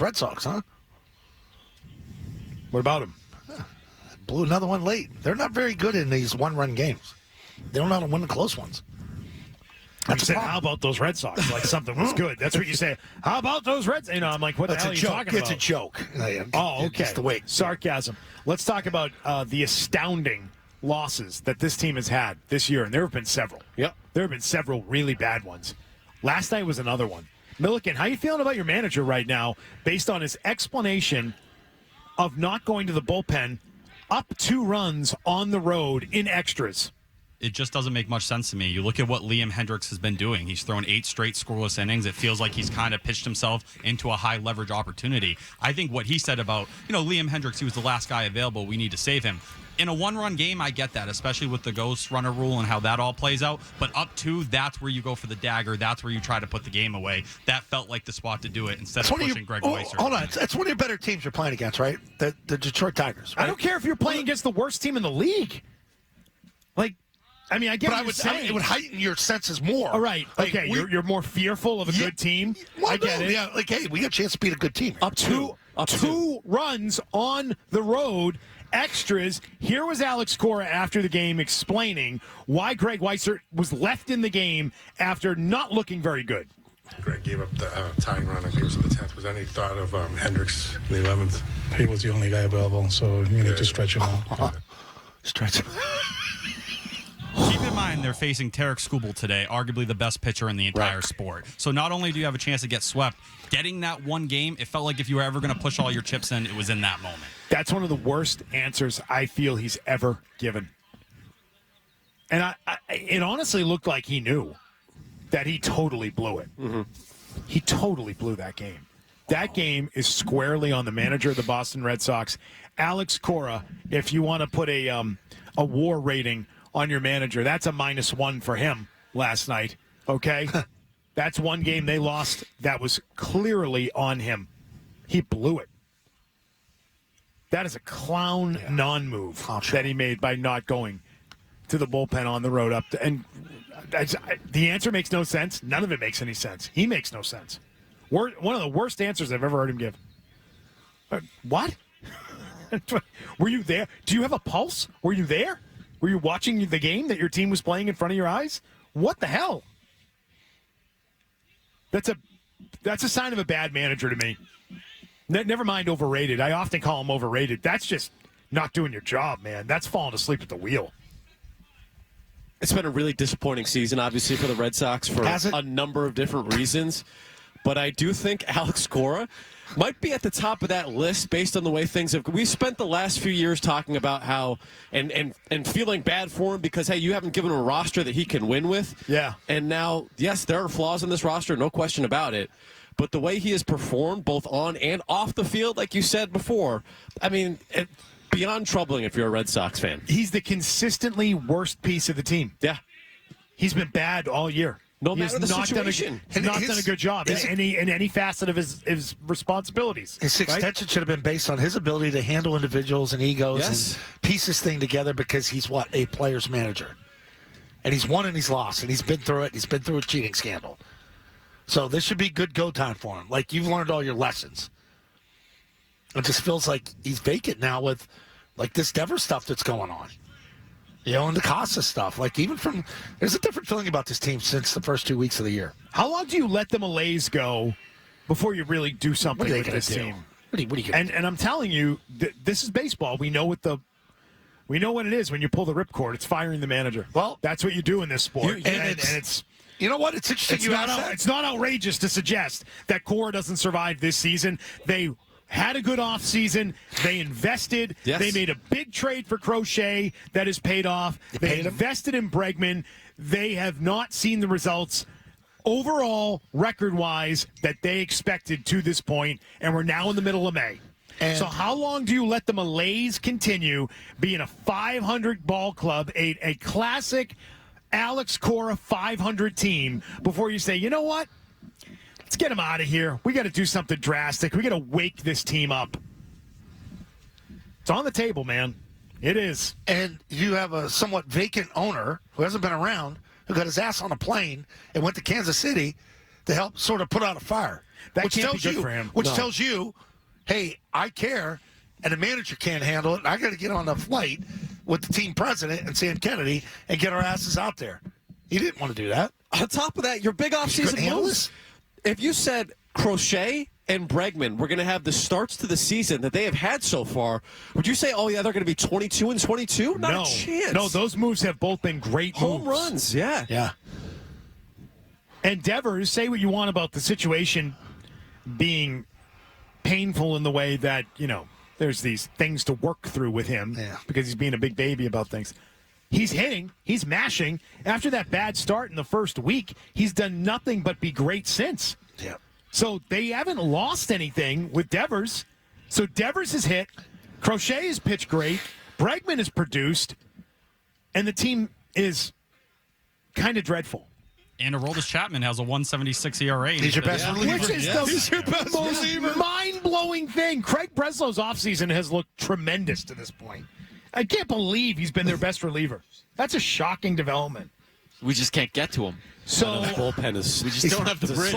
Red Sox, huh? What about him? Blew another one late. They're not very good in these one-run games. They don't know how to win the close ones. You said, how about those Red Sox? Like something was good. That's what you say. How about those Reds? You know, I'm like, what the hell are you talking about? It's a joke. Oh, okay. It's the way. Sarcasm. Let's talk about the astounding losses that this team has had this year, and there have been several. Yep. There have been several really bad ones. Last night was another one. Milliken, how are you feeling about your manager right now based on his explanation of not going to the bullpen up 2 runs on the road in extras? It just doesn't make much sense to me. You look at what Liam Hendricks has been doing. He's thrown 8 straight scoreless innings. It feels like he's kind of pitched himself into a high leverage opportunity. I think what he said about, Liam Hendricks, he was the last guy available. We need to save him. In a one-run game, I get that, especially with the ghost runner rule and how that all plays out. But up 2, that's where you go for the dagger. That's where you try to put the game away. That felt like the spot to do it instead of pushing Greg Weiser. Hold on. That's one of your better teams you're playing against, right? The Detroit Tigers, right? I don't care if you're playing against the worst team in the league. I get what you're saying. It would heighten your senses more. All right. Okay. You're more fearful of a good team. Well, I get it. Yeah, hey, we got a chance to beat a good team. Up two runs on the road. Extras. Here was Alex Cora after the game explaining why Greg Weiser was left in the game after not looking very good. Greg gave up the tying run, I think it was in the 10th. Was there any thought of Hendricks in the 11th? He was the only guy available, so you need to stretch him out. Stretch him. Keep in mind they're facing Tarek Skubal today, arguably the best pitcher in the entire sport. So not only do you have a chance to get swept, getting that one game, it felt like if you were ever going to push all your chips in, it was in that moment. That's one of the worst answers I feel he's ever given. And it honestly looked like he knew that he totally blew it. Mm-hmm. He totally blew that game. That game is squarely on the manager of the Boston Red Sox. Alex Cora, if you want to put a WAR rating on your manager, that's a -1 for him last night, okay? That's one game they lost that was clearly on him. He blew it. That is a clown non-move that he made by not going to the bullpen on the road up to, and the answer makes no sense. None of it makes any sense. He makes no sense. One of the worst answers I've ever heard him give. What? Were you there? Do you have a pulse? Were you there? Were you watching the game that your team was playing in front of your eyes? What the hell? That's a sign of a bad manager to me. Never mind overrated. I often call him overrated. That's just not doing your job, man. That's falling asleep at the wheel. It's been a really disappointing season, obviously, for the Red Sox for a number of different reasons. But I do think Alex Cora might be at the top of that list based on the way things have. We spent the last few years talking about how and feeling bad for him because, hey, you haven't given him a roster that he can win with. Yeah. And now, yes, there are flaws in this roster, no question about it. But the way he has performed both on and off the field, like you said before, I mean, beyond troubling if you're a Red Sox fan. He's the consistently worst piece of the team. Yeah. He's been bad all year. No matter the situation. He's not done a good job in any facet of his responsibilities. His extension should have been based on his ability to handle individuals and egos and piece this thing together because he's a player's manager. And he's won and he's lost, and he's been through it. He's been through a cheating scandal. So this should be good go time for him. Like, you've learned all your lessons. It just feels like he's vacant now with, like, this Devers stuff that's going on. And the Casa stuff. Like, there's a different feeling about this team since the first 2 weeks of the year. How long do you let the malaise go before you really do something with this team? What are you gonna do? And I'm telling you, this is baseball. We know what it is when you pull the ripcord. It's firing the manager. Well, that's what you do in this sport. And it's you know what? It's interesting. It's not outrageous to suggest that Cora doesn't survive this season. They had a good offseason. They invested. Yes. They made a big trade for Crochet that has paid off. They invested in Bregman. They have not seen the results overall, record-wise, that they expected to this point, and we're now in the middle of May. So how long do you let the malaise continue being a 500 ball club, a classic Alex Cora 500 team, before you say, you know what? Let's get him out of here. We got to do something drastic. We got to wake this team up. It's on the table, man. It is. And you have a somewhat vacant owner who hasn't been around, who got his ass on a plane and went to Kansas City to help sort of put out a fire. That which can't tells be good you, for him. Which tells you, hey, I care, and the manager can't handle it. I got to get on a flight with the team president and Sam Kennedy and get our asses out there. He didn't want to do that. On top of that, your big offseason moves. If you said Crochet and Bregman were going to have the starts to the season that they have had so far, would you say, oh, yeah, they're going to be 22 and 22? Not a chance. No, those moves have both been great home moves. runs, yeah. Yeah. And Devers, say what you want about the situation being painful in the way that, there's these things to work through with him because he's being a big baby about things. He's hitting. He's mashing. After that bad start in the first week, he's done nothing but be great since. Yeah. So they haven't lost anything with Devers. So Devers has hit. Crochet has pitched great. Bregman has produced. And the team is kind of dreadful. And Aroldis Chapman has a 1.76 ERA. He's your best reliever. Which is the most mind-blowing thing. Craig Breslow's offseason has looked tremendous to this point. I can't believe he's been their best reliever. That's a shocking development. We just can't get to him. So the bullpen is. We just don't have the bridge.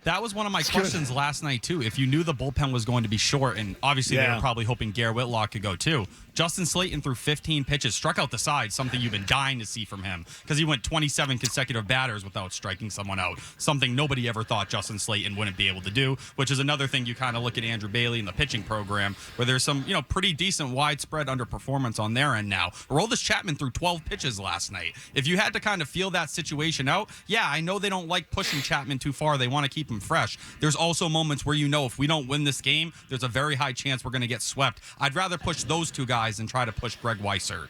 That was one of my questions last night, too. If you knew the bullpen was going to be short, and obviously they were probably hoping Garrett Whitlock could go, too. Justin Slayton threw 15 pitches, struck out the side, something you've been dying to see from him, because he went 27 consecutive batters without striking someone out, something nobody ever thought Justin Slayton wouldn't be able to do, which is another thing you kind of look at Andrew Bailey in the pitching program, where there's some, pretty decent widespread underperformance on their end now. Aroldis Chapman threw 12 pitches last night. If you had to kind of feel that situation out, I know they don't like pushing Chapman too far. They want to keep him fresh. There's also moments where if we don't win this game, there's a very high chance we're going to get swept. I'd rather push those two guys than try to push Greg Weissert.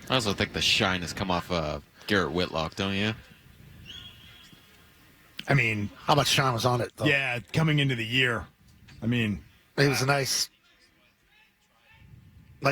I also think the shine has come off Garrett Whitlock, don't you? I mean, how much shine was on it, though? Yeah, coming into the year. I mean, it was a nice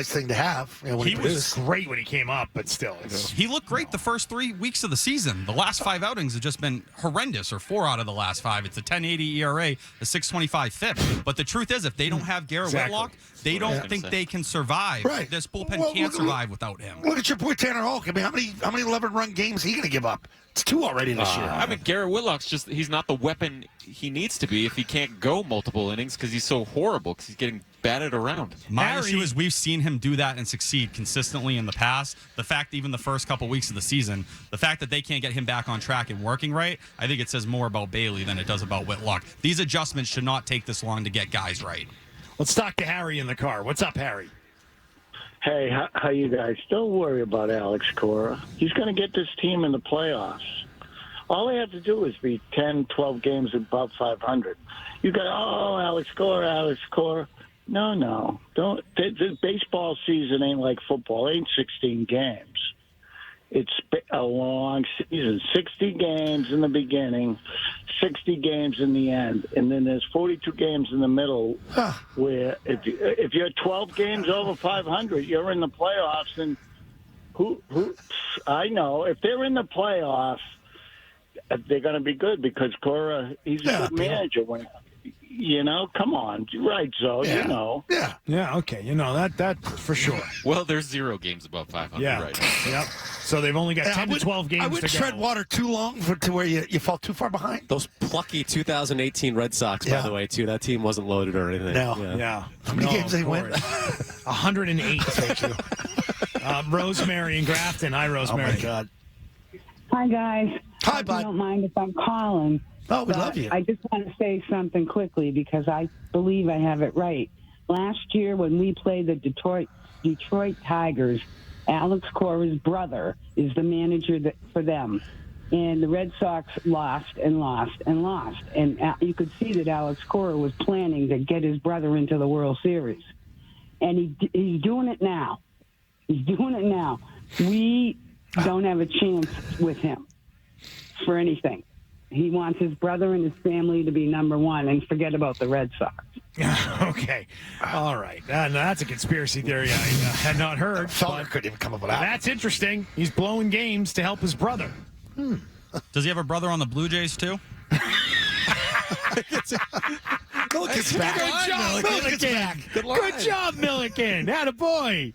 thing to have. When he was great when he came up, but still. He looked great the first 3 weeks of the season. The last 5 outings have just been horrendous, or 4 out of the last 5. It's a 10.80 ERA, a 6.25 FIP. But the truth is, if they don't have Garrett Whitlock, they don't think they can survive. Right. This bullpen can't survive without him. Look at your boy Tanner Houck. I mean, how many 11-run games is he going to give up? It's 2 already this year. I mean, Garrett Whitlock's he's not the weapon he needs to be if he can't go multiple innings because he's so horrible because he's getting batted around. My issue is we've seen him do that and succeed consistently in the past. The fact, even the first couple weeks of the season, the fact that they can't get him back on track and working right, I think it says more about Bailey than it does about Whitlock. These adjustments should not take this long to get guys right. Let's talk to Harry in the car. What's up, Harry? Hey, how you guys? Don't worry about Alex Cora. He's going to get this team in the playoffs. All they have to do is be 10, 12 games above 500. You go, Alex Cora. No. Don't. The baseball season ain't like football. It ain't 16 games. It's a long season. 60 games in the beginning, 60 games in the end, and then there's 42 games in the middle. Where if you're 12 games over 500, you're in the playoffs. And who? I know if they're in the playoffs, they're going to be good because Cora, he's a good manager. Come on. Right, Zoe, Yeah, okay. That for sure. Well, there's 0 games above 500 right now. Yep. So they've only got 10 to 12 games to go. I wouldn't tread water too long to where you fall too far behind. Those plucky 2018 Red Sox, by the way, too. That team wasn't loaded or anything. No. Yeah. How many games they win? 108, thank you. Rosemary in Grafton. Hi, Rosemary. Oh, my God. Hi, guys. Hi, Hope bud. you don't mind if I'm calling. Oh, we love you. I just want to say something quickly because I believe I have it right. Last year when we played the Detroit Tigers, Alex Cora's brother is the manager for them. And the Red Sox lost and lost and lost. And you could see that Alex Cora was planning to get his brother into the World Series. And he's doing it now. We don't have a chance with him for anything. He wants his brother and his family to be number one and forget about the Red Sox. Okay. All right. That's a conspiracy theory I had not heard. Felder couldn't even come up with that. That's interesting. He's blowing games to help his brother. Does he have a brother on the Blue Jays, too? Milliken's back. Good job, Milliken. Good job, Milliken. Attaboy.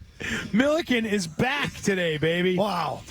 Milliken is back today, baby. Wow.